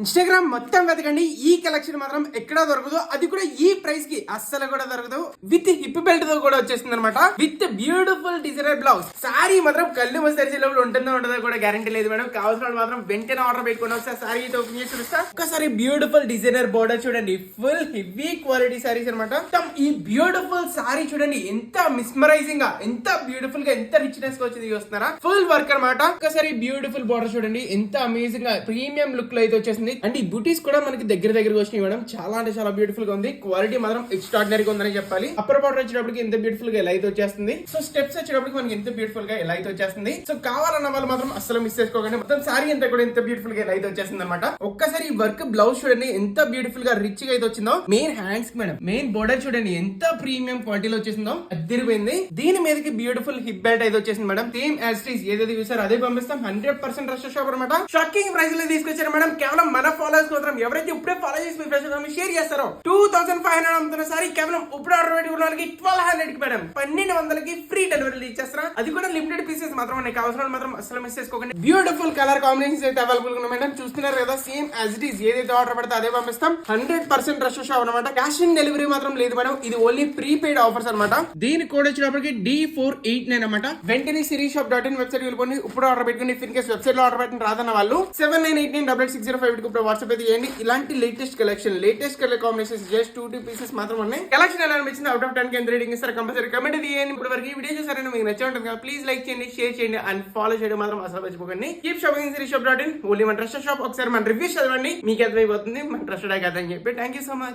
Instagram మొత్తం వెతకండి, ఈ కలెక్షన్ మాత్రం ఎక్కడా దొరకదు. అది కూడా ఈ ప్రైస్ కి అస్సలు కూడా దొరకదు. విత్ హిప్ బెల్ట్ తో కూడా వచ్చేస్తుంది అనమాట. With beautiful designer blouse. Sorry మాత్రం కళ్ళు మూసి తెరిచే లోపల ఉంటుందో ఉండదో కూడా గ్యారంటీ లేదు మేడం. కావాల్సిన వాళ్ళు మాత్రం వెంటనే ఆర్డర్ పెట్టుకుని వస్తే సారీ అయితే ఓపెన్ చేసి చూస్తా. ఒకసారి బ్యూటిఫుల్ డిజైనర్ బోర్డర్ చూడండి, ఫుల్ హెవీ క్వాలిటీ సారీస్ అనమాట. ఈ బ్యూటిఫుల్ సారీ చూడండి, ఎంత మిస్మరైజింగ్ గా, ఎంత బ్యూటిఫుల్ గా, ఎంత రిచ్నెస్ గా వచ్చింది చూస్తున్నారా. ఫుల్ వర్క్ అనమాట. ఒకసారి బ్యూటిఫుల్ బోర్డర్ చూడండి, ఎంత అమేజింగ్ గా ప్రీమియం లుక్ లో అయితే వచ్చేసింది. అండ్ ఈ బూటీస్ కూడా మనకి దగ్గర వచ్చినాయి మేడం. చాలా అంటే చాలా బ్యూటిఫుల్ గా ఉంది. క్వాలిటీ మాత్రం ఎక్స్ట్రాడినరీ గా ఉందని చెప్పాలి. అప్పర్ బార్డర్ వచ్చేటప్పటికి ఎంత బ్యూటిఫుల్ గా ఎలా అయితే వచ్చేస్తుంది. సో స్టెప్స్ వచ్చేటప్పటికి మనకి ఎంత బ్యూటిఫుల్ గా ఎలా అయితే వచ్చేస్తుంది. సో కావాలన్న వాళ్ళు మాత్రం అసలు మిస్ చేసుకోకండి. మొత్తం సారీ అంతా కూడా ఎంత బ్యూటిఫుల్ గా ఎలా అయితే వచ్చేస్తుంది అనమాట. ఒక్కసారి ఈ వర్క్ బ్లౌజ్ చూడండి, ఎంత బ్యూటిఫుల్ గా రిచ్ గా అయితే వచ్చిందో. Main hands madam, main border చూడండి ఎంత ప్రీమియం క్వాలిటీలో వచ్చేసిందో, అదిరిపోయింది. దీని మీదకి బ్యూటిఫుల్ హిప్ బెల్ట్ అయితే వచ్చేసింది madam. Same as it is ఏదైతే చూసారో అదే పంపిస్తాం. 100% రష్ షాప్ అనమాట. షాకింగ్ ప్రైస్ లో తీసుకొచ్చారు మేడం. కేవలం మన ఫాలోవర్స్ మాత్రం ఎవరైతే ఇప్పుడే ఫాలో చేసి మీ ఫ్రెండ్స్ షేర్ చేస్తారో 2500 అమ్ముతున్న సారీ కేవలం ఇప్పుడు ఆర్డర్ పెట్టుకున్న వాళ్ళకి 1200 కి మేడం 1200కి ఫ్రీ డెలివరీ ఇచ్చేస్తారా. అది కూడా లిమిటెడ్ పీసెస్ మాత్రం ఉన్నాయి. కావాల్సిన మాత్రం అసలు మిస్ చేసుకోకండి. బ్యూటిఫుల్ కలర్ కాంబినేషన్స్ అయితే అవైలబుల్ ఉన్నాయి మేడం. చూస్తున్నారు కదా, సేమ్ యాజ్ ఇట్ ఈస్ ఏదైతే ఆర్డర్ పెడితే అదే పంపిస్తాం. 100% రష్ షాప్ అనమాట. క్యాష్ ఆన్ డెలివరీ మాత్రం లేదు మేడం. ఇది ఓన్లీ ప్రీపెయిడ్ ఆఫర్స్ అనమాట. దీని కోడ్ వచ్చినప్పటికి D489 అనమాట. వెంటనే sirisshop.in వెబ్సైట్ వెళ్ళిపోయి ఇప్పుడు ఆర్డర్ పెట్టుకుని ఇన్ కేసు వెబ్సైట్ లో ఆర్డర్ పెట్టిన రాదన్న వాళ్ళు 7989886058 ఇప్పుడు వాట్సాప్ అయితే చేయండి. ఇలాంటి latest collection, latest colour combinations just 2 pieces మాత్రం ఉన్నాయి. కలెక్షన్ ఎలా అనిపించింది, అవుట్ ఆఫ్ 10 కి ఎంత రేటింగ్ ఇస్తారు కంపల్సరీ కమెంట్ చేయండి. ఇప్పుడు వరకు ఈ వీడియో చూసారని మీకు నచ్చే ఉంటుంది కదా, ప్లీజ్ లైక్ చేయండి, షేర్ చేయండి అండ్ ఫాలో చేయడం మాత్రం అసలు మర్చిపోకండి. Keep shopping sirisshop.in. ఓన్లీ మన ట్రస్టెడ్ షాప్. ఒకసారి మన రివ్యూస్ చదవండి, మీకు అర్థమైపోతుంది మన ట్రస్టెడ్ కాదని చెప్పి. Thank you so much.